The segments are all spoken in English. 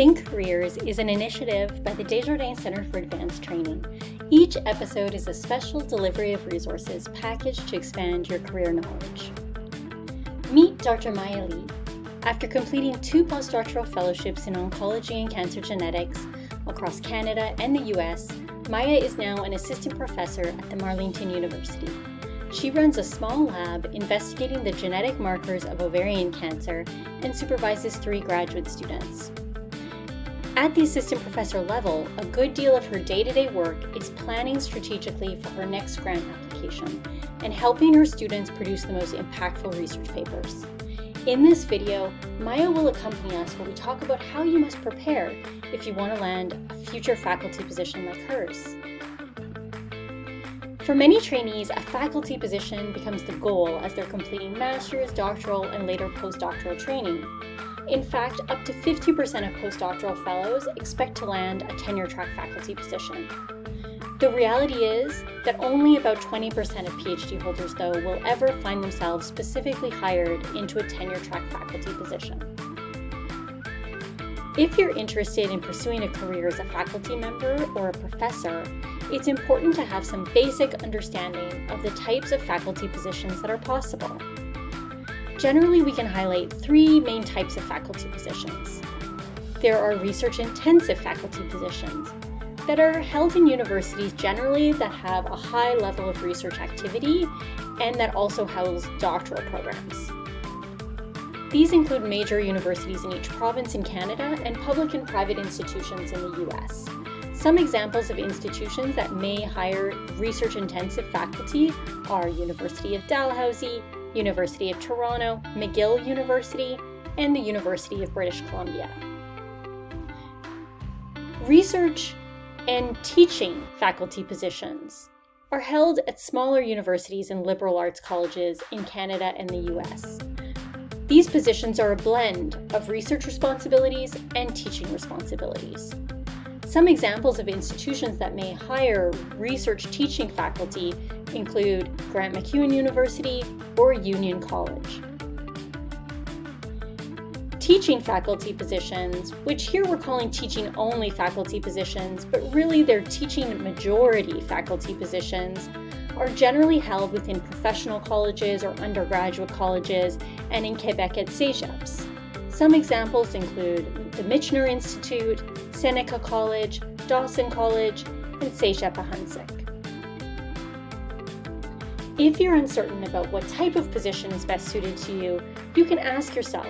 Think Careers is an initiative by the Desjardins Centre for Advanced Training. Each episode is a special delivery of resources packaged to expand your career knowledge. Meet Dr. Maya Lee. After completing 2 postdoctoral fellowships in oncology and cancer genetics across Canada and the US, Maya is now an assistant professor at the Marlington University. She runs a small lab investigating the genetic markers of ovarian cancer and supervises 3 graduate students. At the assistant professor level, a good deal of her day-to-day work is planning strategically for her next grant application and helping her students produce the most impactful research papers. In this video, Maya will accompany us where we talk about how you must prepare if you want to land a future faculty position like hers. For many trainees, a faculty position becomes the goal as they're completing master's, doctoral, and later postdoctoral training. In fact, up to 50% of postdoctoral fellows expect to land a tenure-track faculty position. The reality is that only about 20% of PhD holders, though, will ever find themselves specifically hired into a tenure-track faculty position. If you're interested in pursuing a career as a faculty member or a professor, it's important to have some basic understanding of the types of faculty positions that are possible. Generally, we can highlight 3 main types of faculty positions. There are research-intensive faculty positions that are held in universities generally that have a high level of research activity and that also house doctoral programs. These include major universities in each province in Canada and public and private institutions in the US. Some examples of institutions that may hire research-intensive faculty are University of Dalhousie, University of Toronto, McGill University, and the University of British Columbia. Research and teaching faculty positions are held at smaller universities and liberal arts colleges in Canada and the US. These positions are a blend of research responsibilities and teaching responsibilities. Some examples of institutions that may hire research teaching faculty include Grant MacEwan University or Union College. Teaching faculty positions, which here we're calling teaching-only faculty positions, but really they're teaching majority faculty positions, are generally held within professional colleges or undergraduate colleges and in Quebec at CEGEPs. Some examples include the Michener Institute, Seneca College, Dawson College, and CEGEP Ahunsik. If you're uncertain about what type of position is best suited to you, you can ask yourself,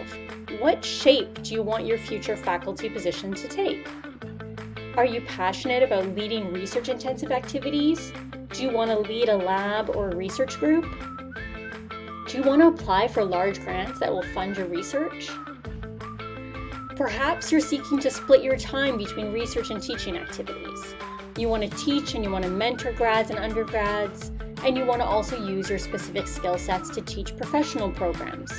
what shape do you want your future faculty position to take? Are you passionate about leading research-intensive activities? Do you want to lead a lab or a research group? Do you want to apply for large grants that will fund your research? Perhaps you're seeking to split your time between research and teaching activities. You want to teach and you want to mentor grads and undergrads, and you want to also use your specific skill sets to teach professional programs.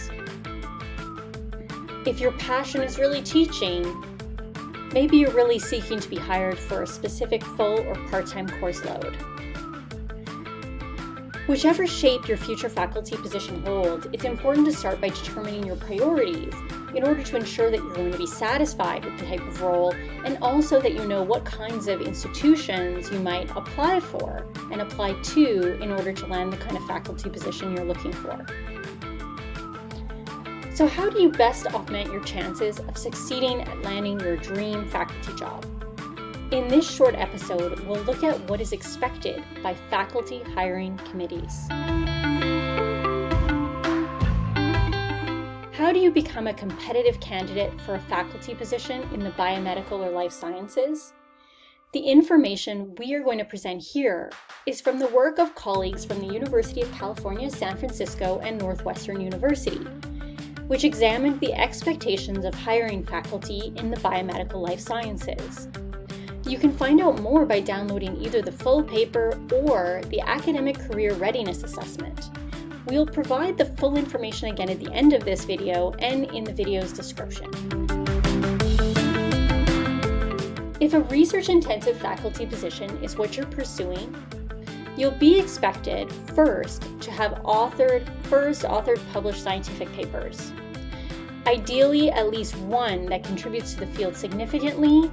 If your passion is really teaching, maybe you're really seeking to be hired for a specific full or part-time course load. Whichever shape your future faculty position holds, it's important to start by determining your priorities in order to ensure that you're going to be satisfied with the type of role and also that you know what kinds of institutions you might apply for and apply to in order to land the kind of faculty position you're looking for. So how do you best augment your chances of succeeding at landing your dream faculty job? In this short episode, we'll look at what is expected by faculty hiring committees. How do you become a competitive candidate for a faculty position in the biomedical or life sciences? The information we are going to present here is from the work of colleagues from the University of California, San Francisco, and Northwestern University, which examined the expectations of hiring faculty in the biomedical life sciences. You can find out more by downloading either the full paper or the Academic Career Readiness Assessment. We'll provide the full information again at the end of this video and in the video's description. If a research-intensive faculty position is what you're pursuing, you'll be expected first to have authored published scientific papers. Ideally, at least one that contributes to the field significantly,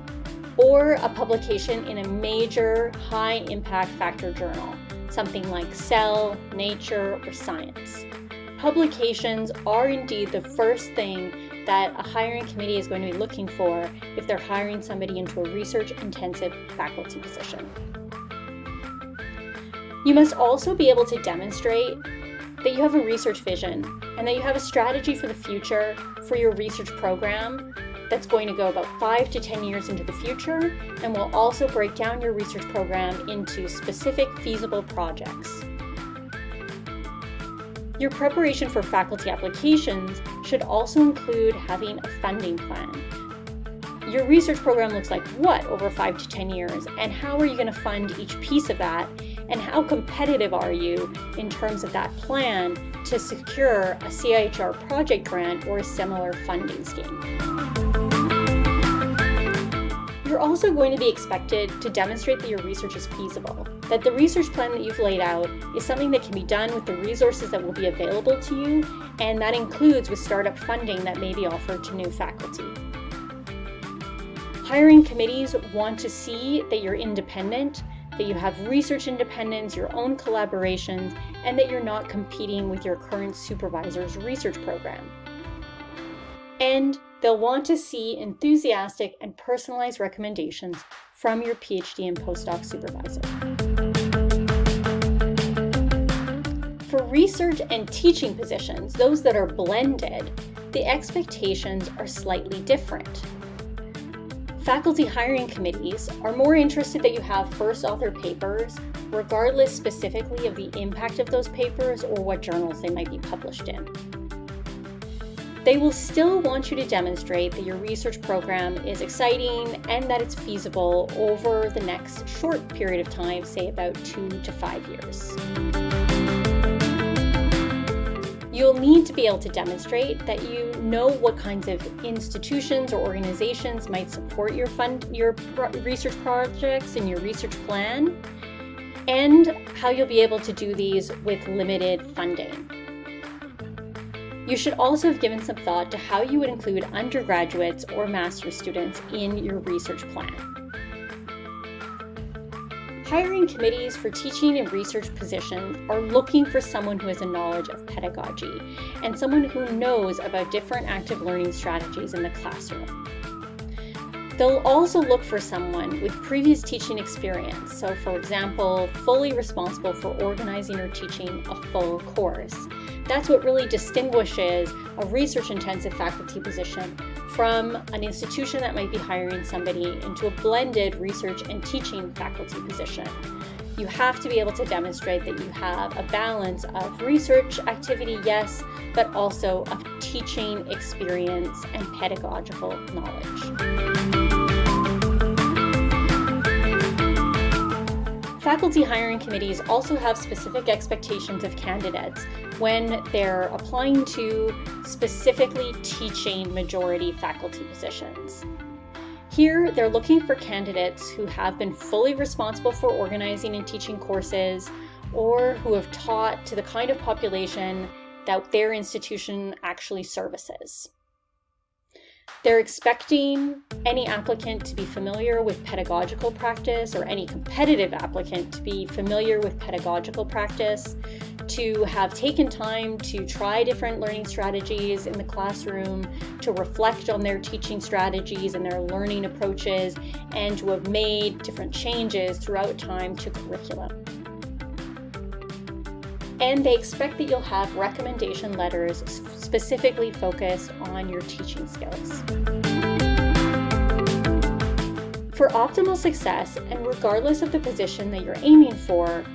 or a publication in a major high impact factor journal, something like Cell, Nature, or Science. Publications are indeed the first thing that a hiring committee is going to be looking for if they're hiring somebody into a research-intensive faculty position. You must also be able to demonstrate that you have a research vision and that you have a strategy for the future for your research program that's going to go about 5 to 10 years into the future, and will also break down your research program into specific feasible projects. Your preparation for faculty applications should also include having a funding plan. Your research program looks like what over 5 to 10 years, and how are you going to fund each piece of that, and how competitive are you in terms of that plan to secure a CIHR project grant or a similar funding scheme. You're also going to be expected to demonstrate that your research is feasible, that the research plan that you've laid out is something that can be done with the resources that will be available to you, and that includes with startup funding that may be offered to new faculty. Hiring committees want to see that you're independent, that you have research independence, your own collaborations, and that you're not competing with your current supervisor's research program. And they'll want to see enthusiastic and personalized recommendations from your PhD and postdoc supervisor. For research and teaching positions, those that are blended, the expectations are slightly different. Faculty hiring committees are more interested that you have first author papers, regardless specifically of the impact of those papers or what journals they might be published in. They will still want you to demonstrate that your research program is exciting and that it's feasible over the next short period of time, say about 2 to 5 years. You'll need to be able to demonstrate that you know what kinds of institutions or organizations might support your research projects and your research plan, and how you'll be able to do these with limited funding. You should also have given some thought to how you would include undergraduates or master's students in your research plan. Hiring committees for teaching and research positions are looking for someone who has a knowledge of pedagogy and someone who knows about different active learning strategies in the classroom. They'll also look for someone with previous teaching experience, so for example, fully responsible for organizing or teaching a full course. That's what really distinguishes a research-intensive faculty position from an institution that might be hiring somebody into a blended research and teaching faculty position. You have to be able to demonstrate that you have a balance of research activity, yes, but also of teaching experience and pedagogical knowledge. Faculty hiring committees also have specific expectations of candidates when they're applying to specifically teaching majority faculty positions. Here, they're looking for candidates who have been fully responsible for organizing and teaching courses, or who have taught to the kind of population that their institution actually services. They're expecting any applicant to be familiar with pedagogical practice, or any competitive applicant to be familiar with pedagogical practice, to have taken time to try different learning strategies in the classroom, to reflect on their teaching strategies and their learning approaches, and to have made different changes throughout time to curriculum. And they expect that you'll have recommendation letters specifically focused on your teaching skills. For optimal success, and regardless of the position that you're aiming for,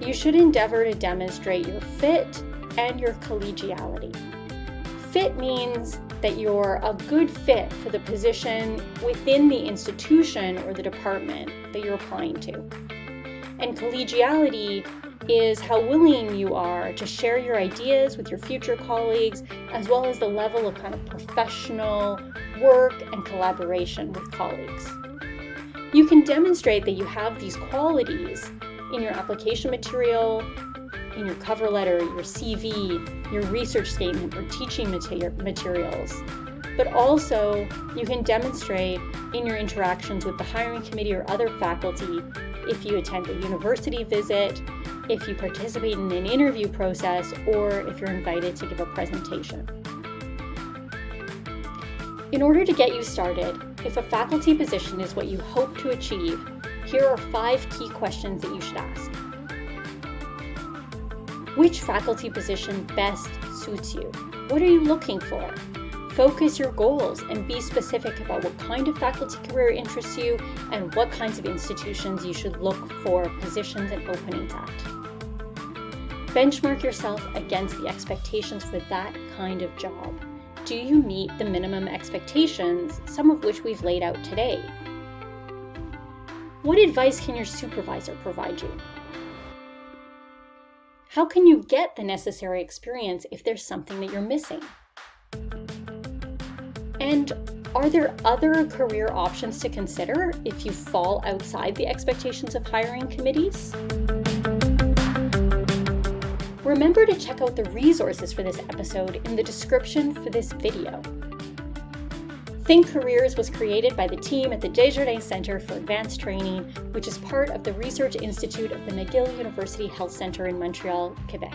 you should endeavor to demonstrate your fit and your collegiality. Fit means that you're a good fit for the position within the institution or the department that you're applying to. And collegiality is how willing you are to share your ideas with your future colleagues, as well as the level of kind of professional work and collaboration with colleagues. You can demonstrate that you have these qualities in your application material, in your cover letter, your CV, your research statement, or teaching materials. But also, you can demonstrate in your interactions with the hiring committee or other faculty, if you attend a university visit, if you participate in an interview process, or if you're invited to give a presentation. In order to get you started, if a faculty position is what you hope to achieve, here are 5 key questions that you should ask. Which faculty position best suits you? What are you looking for? Focus your goals and be specific about what kind of faculty career interests you and what kinds of institutions you should look for positions and openings at. Benchmark yourself against the expectations for that kind of job. Do you meet the minimum expectations, some of which we've laid out today? What advice can your supervisor provide you? How can you get the necessary experience if there's something that you're missing? And are there other career options to consider if you fall outside the expectations of hiring committees? Remember to check out the resources for this episode in the description for this video. Think Careers was created by the team at the Desjardins Centre for Advanced Training, which is part of the Research Institute of the McGill University Health Centre in Montreal, Quebec.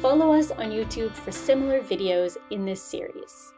Follow us on YouTube for similar videos in this series.